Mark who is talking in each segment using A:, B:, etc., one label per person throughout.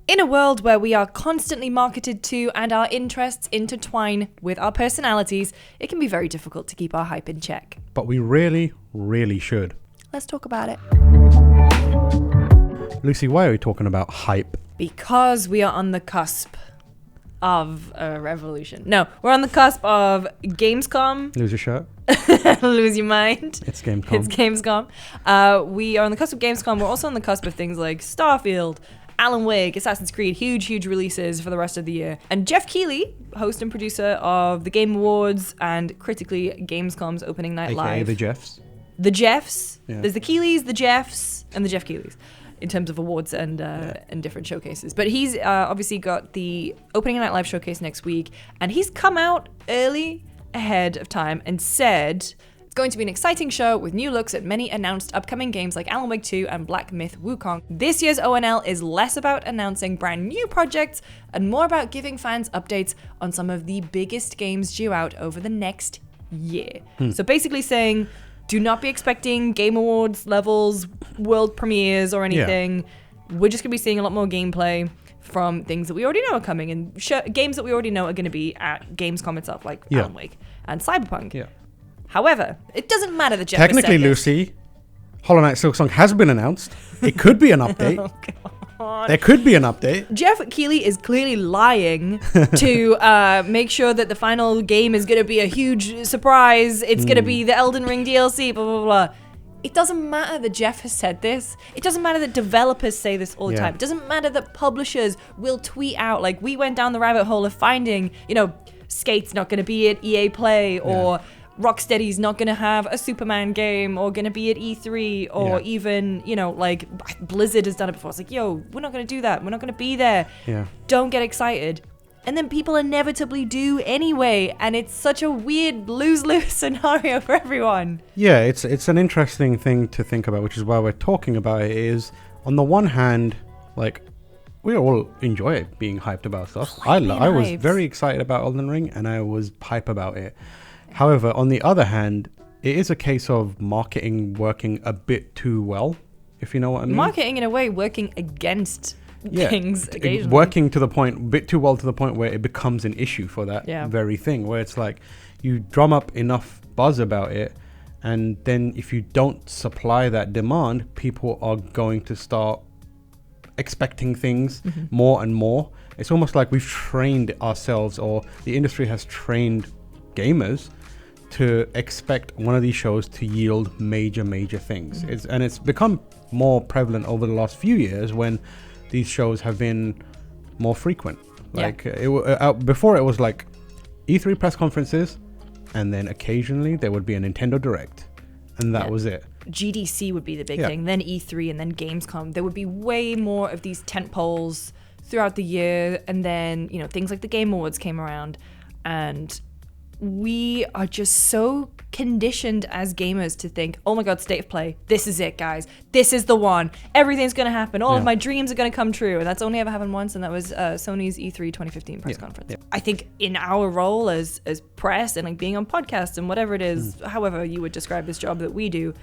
A: In a world where we are constantly marketed to and our interests intertwine with our personalities, it can be very difficult to keep our hype in check.
B: But we really, really should.
A: Let's talk about it.
B: Lucy, why are we talking about hype?
A: Because we are on the cusp of a revolution. No, we're on the cusp of Gamescom.
B: Lose your shirt?
A: Lose your mind.
B: It's Gamescom.
A: It's Gamescom. We are on the cusp of Gamescom. We're also on the cusp of things like Starfield, Alan Wake, Assassin's Creed, huge releases for the rest of the year. And Geoff Keighley, host and producer of the Game Awards and critically Gamescom's Opening Night
B: AKA
A: Live.
B: the Jeffs.
A: The Jeffs.
B: Yeah.
A: There's the Keighleys, the Jeffs, and the Geoff Keigleys in terms of awards and different showcases. But he's obviously got the Opening Night Live showcase next week, and he's come out early ahead of time and said it's going to be an exciting show with new looks at many announced upcoming games like Alan Wake 2 and Black Myth Wukong. This year's ONL is less about announcing brand new projects and more about giving fans updates on some of the biggest games due out over the next year. So basically saying, do not be expecting Game Awards levels, world premieres or anything. Yeah. We're just going to be seeing a lot more gameplay from things that we already know are coming and games that we already know are going to be at Gamescom itself, like Alan Wake and Cyberpunk.
B: Yeah.
A: However, it doesn't matter that Geoff
B: Technically,
A: has said
B: Lucy, Hollow Knight Silksong has been announced. It could be an update. There could be an update.
A: Geoff Keighley is clearly lying to make sure that the final game is going to be a huge surprise. It's going to be the Elden Ring DLC, blah, blah, blah. It doesn't matter that Geoff has said this. It doesn't matter that developers say this all the time. It doesn't matter that publishers will tweet out. Like, we went down the rabbit hole of finding, Skate's not going to be at EA Play, or Rocksteady's not going to have a Superman game, or going to be at E3, or even, like Blizzard has done it before. It's like, yo, we're not going to do that. We're not going to be there.
B: Yeah.
A: Don't get excited. And then people inevitably do anyway, and it's such a weird lose-lose scenario for everyone.
B: Yeah, it's an interesting thing to think about, which is why we're talking about it, is on the one hand, like, we all enjoy being hyped about stuff. I was very excited about Elden Ring, and I was hype about it. However, on the other hand, it is a case of marketing working a bit too well, if you know what I mean.
A: Marketing, in a way, working against things occasionally.
B: Working to the point, a bit too well to the point where it becomes an issue for that very thing, where it's like you drum up enough buzz about it, and then if you don't supply that demand, people are going to start expecting things more and more. It's almost like we've trained ourselves, or the industry has trained gamers to expect one of these shows to yield major things. It's become more prevalent over the last few years when these shows have been more frequent. Like before, it was like E3 press conferences, and then occasionally there would be a Nintendo Direct, and that was it.
A: GDC would be the big thing, then E3, and then Gamescom. There would be way more of these tent poles throughout the year, and then things like the Game Awards came around, and we are just so conditioned as gamers to think, oh my god, State of Play, this is it, guys, this is the one, everything's gonna happen, all of my dreams are gonna come true. And that's only ever happened once, and that was Sony's E3 2015 press conference. I think in our role as press and like being on podcasts and whatever it is, however you would describe this job that we do,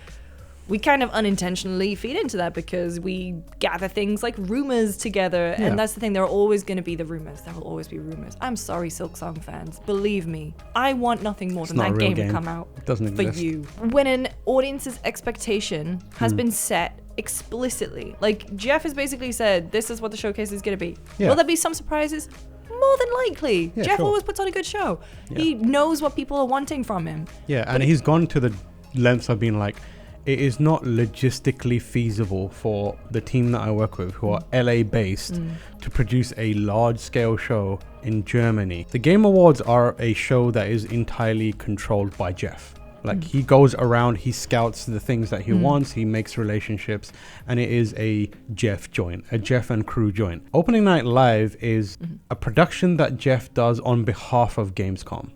A: we kind of unintentionally feed into that because we gather things like rumors together. And that's the thing. There are always going to be the rumors. There will always be rumors. I'm sorry, Silksong fans. Believe me, I want nothing more than that game to come out for you. When an audience's expectation has been set explicitly, like Geoff has basically said, this is what the showcase is going to be. Will there be some surprises? More than likely. Geoff always puts on a good show. He knows what people are wanting from him.
B: And he's gone to the lengths of being like, it is not logistically feasible for the team that I work with, who are LA based, to produce a large scale show in Germany. The Game Awards are a show that is entirely controlled by Geoff. Like he goes around, he scouts the things that he wants, he makes relationships, and it is a Geoff joint, a Geoff and crew joint. Opening Night Live is a production that Geoff does on behalf of Gamescom.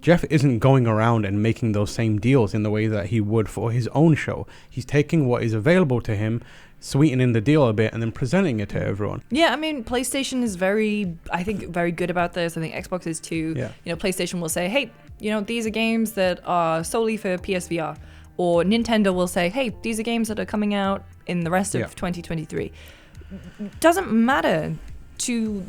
B: Geoff isn't going around and making those same deals in the way that he would for his own show. He's taking what is available to him, sweetening the deal a bit, and then presenting it to everyone.
A: Yeah, I mean, PlayStation is very good about this. I think Xbox is too. PlayStation will say, hey, these are games that are solely for PSVR. Or Nintendo will say, hey, these are games that are coming out in the rest of 2023. Doesn't matter. to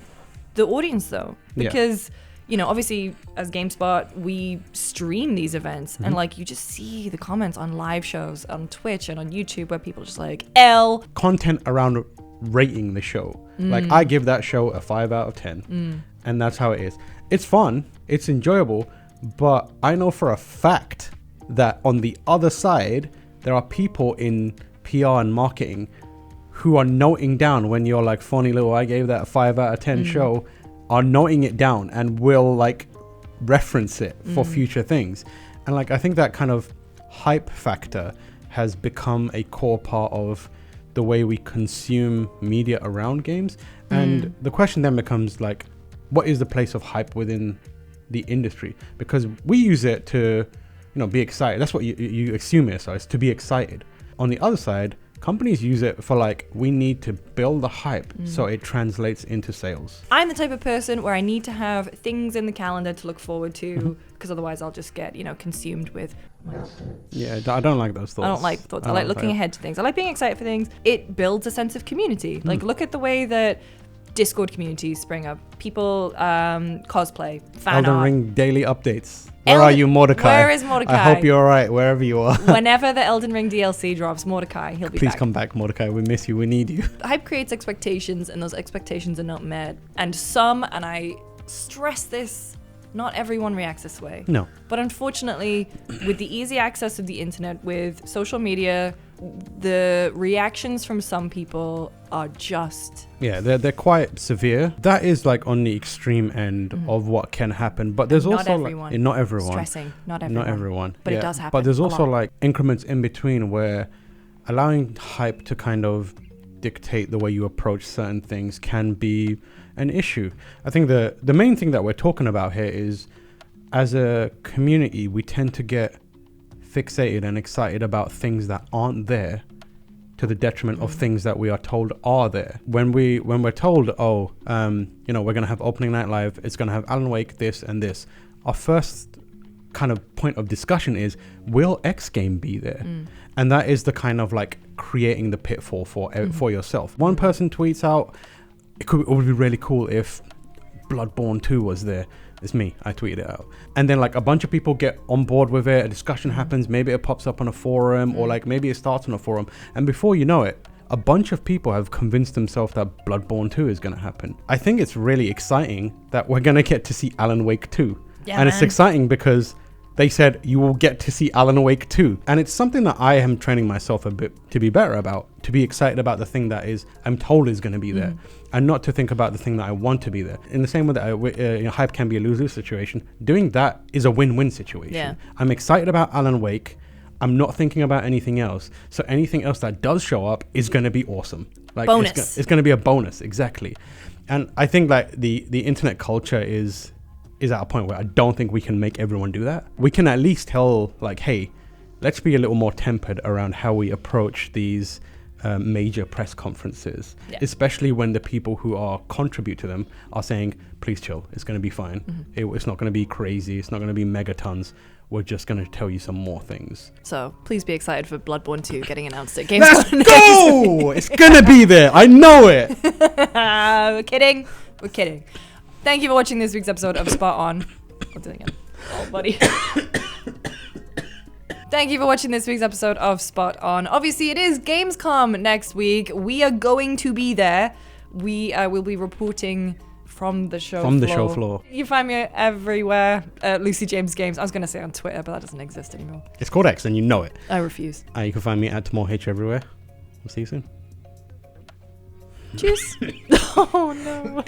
A: the audience though, because obviously as GameSpot we stream these events, and like you just see the comments on live shows on Twitch and on YouTube where people are just like
B: content around rating the show. Like I give that show a 5 out of 10, and that's how it is. It's fun, it's enjoyable, but I know for a fact that on the other side there are people in PR and marketing who are noting down when you're like, funny little, I gave that a 5 out of 10 show, are noting it down and will like reference it for future things. And like I think that kind of hype factor has become a core part of the way we consume media around games. And the question then becomes like, what is the place of hype within the industry? Because we use it to be excited. That's what you assume it is to be excited. On the other side, companies use it for like, we need to build the hype so it translates into sales.
A: I'm the type of person where I need to have things in the calendar to look forward to, because otherwise I'll just get consumed with
B: I don't like those thoughts.
A: I don't like thoughts. I like looking ahead to things. I like being excited for things. It builds a sense of community. Like look at the way that Discord communities spring up. People cosplay, fan
B: Elden
A: art.
B: Ring daily updates. Where are you, Mordecai?
A: Where is Mordecai?
B: I hope you're all right wherever you are.
A: Whenever the Elden Ring DLC drops, Mordecai, he'll be
B: Please
A: back.
B: come back, Mordecai. We miss you. We need you.
A: Hype creates expectations, and those expectations are not met. And and I stress this, not everyone reacts this way.
B: No.
A: But unfortunately, with the easy access of the internet, with social media, the reactions from some people are just...
B: Yeah, they're quite severe. That is like on the extreme end of what can happen. But there's also like... Not everyone.
A: Stressing. Not everyone. But it does happen.
B: But there's also like increments in between where allowing hype to kind of dictate the way you approach certain things can be an issue. I think the main thing that we're talking about here is, as a community, we tend to get fixated and excited about things that aren't there, to the detriment of things that we are told are there. When we're told, we're gonna have opening night live, it's gonna have Alan Wake, this and this, our first kind of point of discussion is, will X game be there? And that is the kind of like creating the pitfall for yourself. One person tweets out, it would be really cool if Bloodborne 2 was there. It's me, I tweeted it out. And then like a bunch of people get on board with it, a discussion happens, maybe it pops up on a forum, or like maybe it starts on a forum, and before you know it, a bunch of people have convinced themselves that Bloodborne 2 is going to happen. I think it's really exciting that we're going to get to see Alan Wake 2. Yeah, and it's exciting because they said you will get to see Alan Wake 2. And it's something that I am training myself a bit to be better about, to be excited about the thing that I'm told is going to be there, and not to think about the thing that I want to be there. In the same way that hype can be a lose-lose situation, doing that is a win-win situation. Yeah. I'm excited about Alan Wake. I'm not thinking about anything else. So anything else that does show up is going to be awesome. Like
A: bonus.
B: It's going to be a bonus, exactly. And I think like the internet culture is at a point where I don't think we can make everyone do that. We can at least tell like, hey, let's be a little more tempered around how we approach these major press conferences, especially when the people who contribute to them are saying, please chill, it's going to be fine. It's not going to be crazy. It's not going to be megatons. We're just going to tell you some more things.
A: So please be excited for Bloodborne 2 getting announced at Gamescom.
B: Let's go! It's going to be there. I know it.
A: We're kidding. We're kidding. Thank you for watching this week's episode of Spot On. I'll do it again. Oh, buddy. Thank you for watching this week's episode of Spot On. Obviously, it is Gamescom next week. We are going to be there. We will be reporting from the show floor. You find me everywhere. Lucy James Games. I was going to say on Twitter, but that doesn't exist anymore.
B: It's called X, and you know it.
A: I refuse.
B: You can find me at TamorH everywhere. We'll see you soon.
A: Cheers. Oh, no.